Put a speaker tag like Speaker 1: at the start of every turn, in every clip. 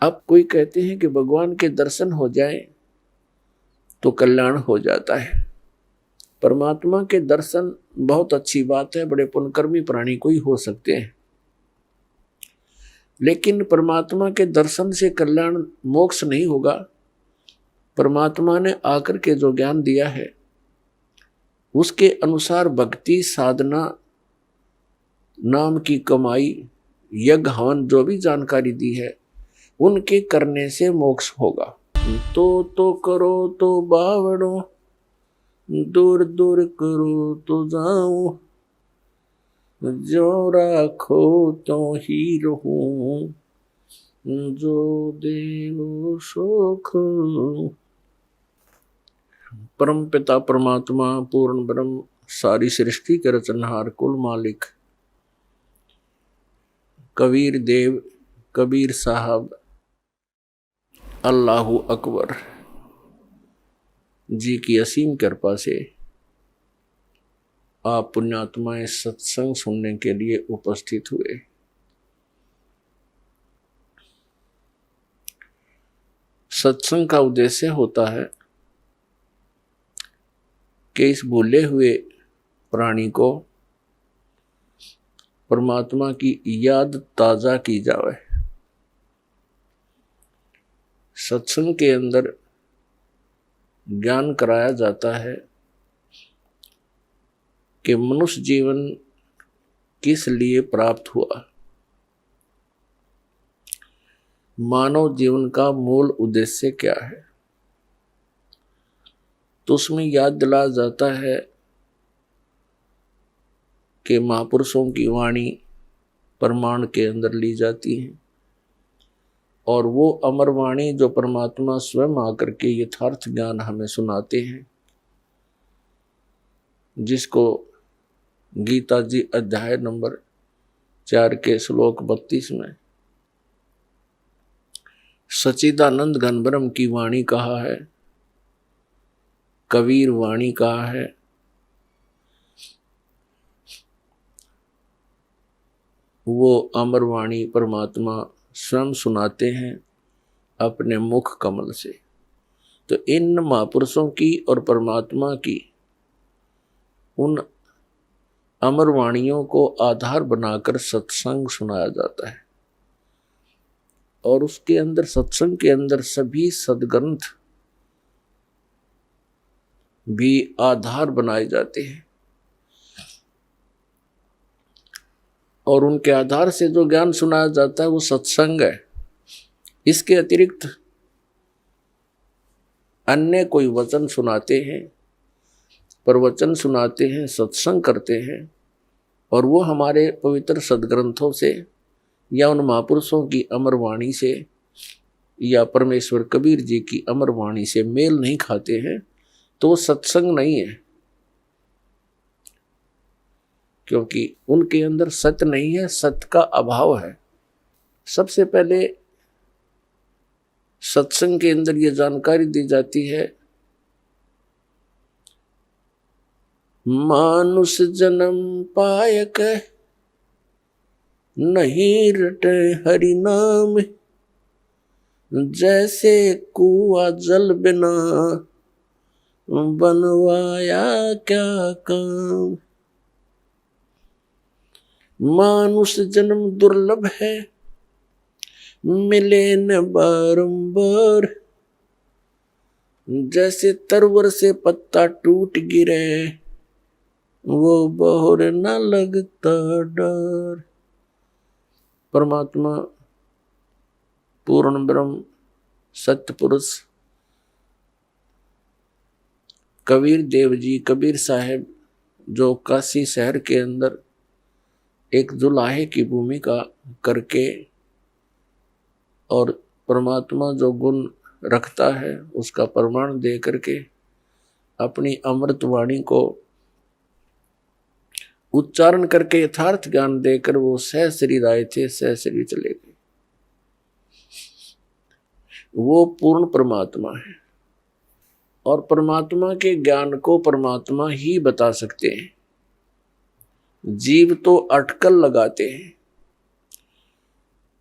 Speaker 1: अब कोई कहते हैं कि भगवान के दर्शन हो जाए तो कल्याण हो जाता है। परमात्मा के दर्शन बहुत अच्छी बात है, बड़े पुण्यकर्मी प्राणी को ही हो सकते हैं, लेकिन परमात्मा के दर्शन से कल्याण मोक्ष नहीं होगा। परमात्मा ने आकर के जो ज्ञान दिया है उसके अनुसार भक्ति साधना, नाम की कमाई, यज्ञ हवन जो भी जानकारी दी है उनके करने से मोक्ष होगा। तो करो तो बावड़ो, दूर दूर करो तो जाऊं, जो राखो तो ही रहूं, जो देव सुख। परम पिता परमात्मा पूर्ण ब्रह्म सारी सृष्टि के रचनहार कुल मालिक कबीर देव कबीर साहब अल्लाहु अकबर जी की असीम कृपा से आप पुण्यात्माएं सत्संग सुनने के लिए उपस्थित हुए। सत्संग का उद्देश्य होता है कि इस भूले हुए प्राणी को परमात्मा की याद ताजा की जाए। सत्संग के अंदर ज्ञान कराया जाता है कि मनुष्य जीवन किस लिए प्राप्त हुआ, मानव जीवन का मूल उद्देश्य क्या है। तो उसमें याद दिलाया जाता है कि महापुरुषों की वाणी प्रमाण के अंदर ली जाती है और वो अमर वाणी जो परमात्मा स्वयं आकर के यथार्थ ज्ञान हमें सुनाते हैं, जिसको गीता जी अध्याय नंबर 4 के श्लोक 32 में सच्चिदानंद घन ब्रह्म की वाणी कहा है, कबीर वाणी कहा है। वो अमर वाणी परमात्मा स्वयं सुनाते हैं अपने मुख कमल से। तो इन महापुरुषों की और परमात्मा की उन अमर वाणियों को आधार बनाकर सत्संग सुनाया जाता है और उसके अंदर सत्संग के अंदर सभी सद्ग्रंथ भी आधार बनाए जाते हैं और उनके आधार से जो ज्ञान सुनाया जाता है वो सत्संग है। इसके अतिरिक्त अन्य कोई वचन सुनाते हैं, प्रवचन सुनाते हैं, सत्संग करते हैं और वो हमारे पवित्र सद्ग्रंथों से या उन महापुरुषों की अमर वाणी से या परमेश्वर कबीर जी की अमर वाणी से मेल नहीं खाते हैं, तो वो सत्संग नहीं है, क्योंकि उनके अंदर सत्य नहीं है, सत्य का अभाव है। सबसे पहले सत्संग के अंदर ये जानकारी दी जाती है, मानुष जन्म पायक नहीं रटे हरि नाम, जैसे कुआं जल बिना बनवाया क्या काम। मानुष जन्म दुर्लभ है मिले न बारंबार, जैसे तरवर से पत्ता टूट गिरे वो बहुर न लगता डर। परमात्मा पूर्ण ब्रह्म सत्य पुरुष कबीर देव जी कबीर साहब जो काशी शहर के अंदर एक जुलाहे की भूमिका करके और परमात्मा जो गुण रखता है उसका प्रमाण दे करके अपनी अमृत वाणी को उच्चारण करके यथार्थ ज्ञान देकर वो सह शरीर आए थे, सह शरीर चले गए। वो पूर्ण परमात्मा है और परमात्मा के ज्ञान को परमात्मा ही बता सकते हैं। जीव तो अटकल लगाते हैं।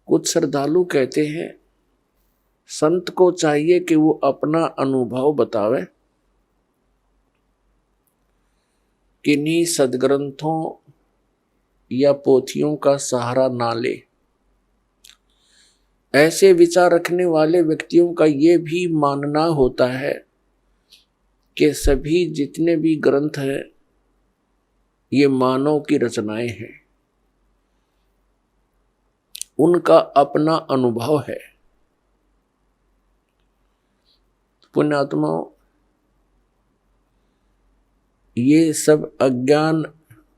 Speaker 1: कुछ श्रद्धालु कहते हैं संत को चाहिए कि वो अपना अनुभव बतावे, किन्हीं सदग्रंथों या पोथियों का सहारा ना ले। ऐसे विचार रखने वाले व्यक्तियों का ये भी मानना होता है कि सभी जितने भी ग्रंथ हैं ये मानव की रचनाएं हैं, उनका अपना अनुभव है। पुण्यात्मा, ये सब अज्ञान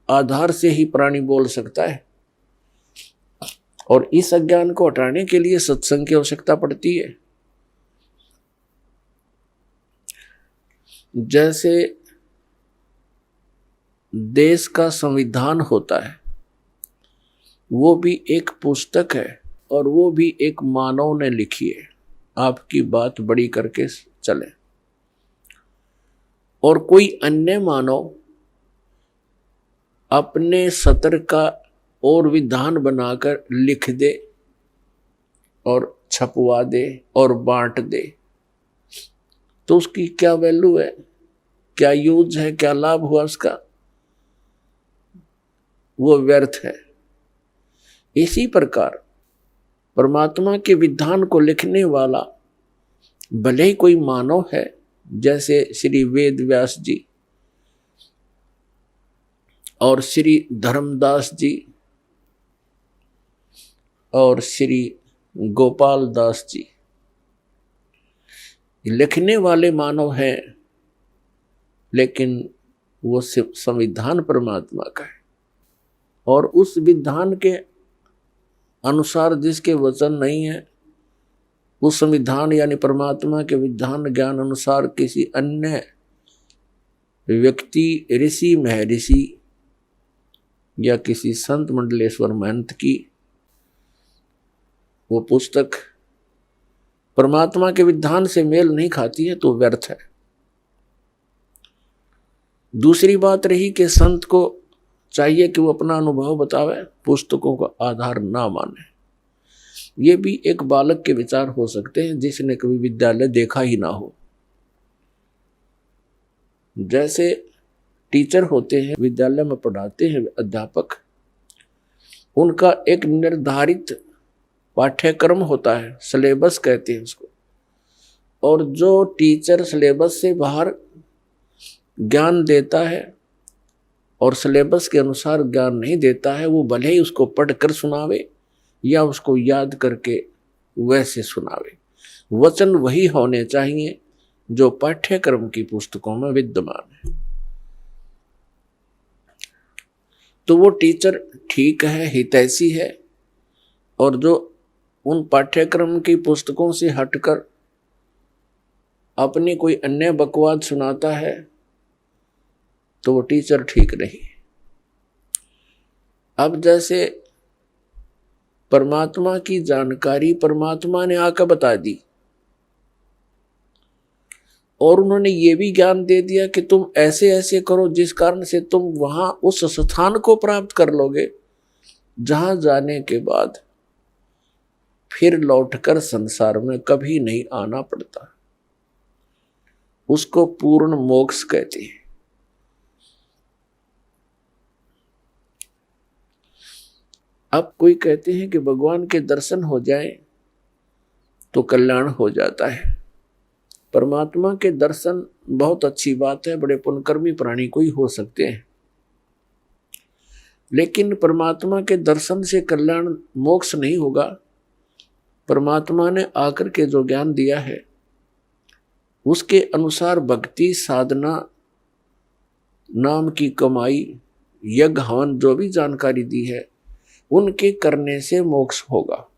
Speaker 1: आधार से ही प्राणी बोल सकता है, और इस अज्ञान को हटाने के लिए सत्संग की आवश्यकता पड़ती है। जैसे देश का संविधान होता है, वो भी एक पुस्तक है और वो भी एक मानव ने लिखी है। आपकी बात बड़ी करके चले, और कोई अन्य मानव अपने सत्र का और विधान बनाकर लिख दे और छपवा दे और बांट दे, तो उसकी क्या वैल्यू है, क्या यूज है, क्या लाभ हुआ उसका? वो व्यर्थ है। इसी प्रकार परमात्मा के विधान को लिखने वाला भले ही कोई मानव है, जैसे श्री वेद व्यास जी और श्री धर्मदास जी और श्री गोपाल दास जी, लिखने वाले मानव हैं, लेकिन वो संविधान परमात्मा का है, और उस विधान के अनुसार जिसके वचन नहीं है, उस संविधान यानी परमात्मा के विधान ज्ञान अनुसार किसी अन्य व्यक्ति, ऋषि महर्षि या किसी संत मंडलेश्वर महंत की वो पुस्तक परमात्मा के विधान से मेल नहीं खाती है, तो व्यर्थ है। दूसरी बात रही कि संत को चाहिए कि वो अपना अनुभव बतावे, पुस्तकों का आधार ना माने। ये भी एक बालक के विचार हो सकते हैं जिसने कभी विद्यालय देखा ही ना हो। जैसे टीचर होते हैं, विद्यालय में पढ़ाते हैं अध्यापक, उनका एक निर्धारित पाठ्यक्रम होता है, सिलेबस कहते हैं उसको, और जो टीचर सिलेबस से बाहर ज्ञान देता है और सिलेबस के अनुसार ज्ञान नहीं देता है, वो भले ही उसको पढ़कर सुनावे या उसको याद करके वैसे सुनावे, वचन वही होने चाहिए जो पाठ्यक्रम की पुस्तकों में विद्यमान है। तो वो टीचर ठीक है, हितैषी है, और जो उन पाठ्यक्रम की पुस्तकों से हटकर अपनी कोई अन्य बकवाद सुनाता है, तो वो टीचर ठीक नहीं। अब जैसे परमात्मा की जानकारी परमात्मा ने आकर बता दी, और उन्होंने ये भी ज्ञान दे दिया कि तुम ऐसे ऐसे करो जिस कारण से तुम वहां उस स्थान को प्राप्त कर लोगे जहां जाने के बाद फिर लौटकर संसार में कभी नहीं आना पड़ता। उसको पूर्ण मोक्ष कहते हैं। अब कोई कहते हैं कि भगवान के दर्शन हो जाए तो कल्याण हो जाता है। परमात्मा के दर्शन बहुत अच्छी बात है, बड़े पुण्यकर्मी प्राणी को ही हो सकते हैं, लेकिन परमात्मा के दर्शन से कल्याण मोक्ष नहीं होगा। परमात्मा ने आकर के जो ज्ञान दिया है उसके अनुसार भक्ति साधना, नाम की कमाई, यज्ञ हवन, जो भी जानकारी दी है उनके करने से मोक्ष होगा।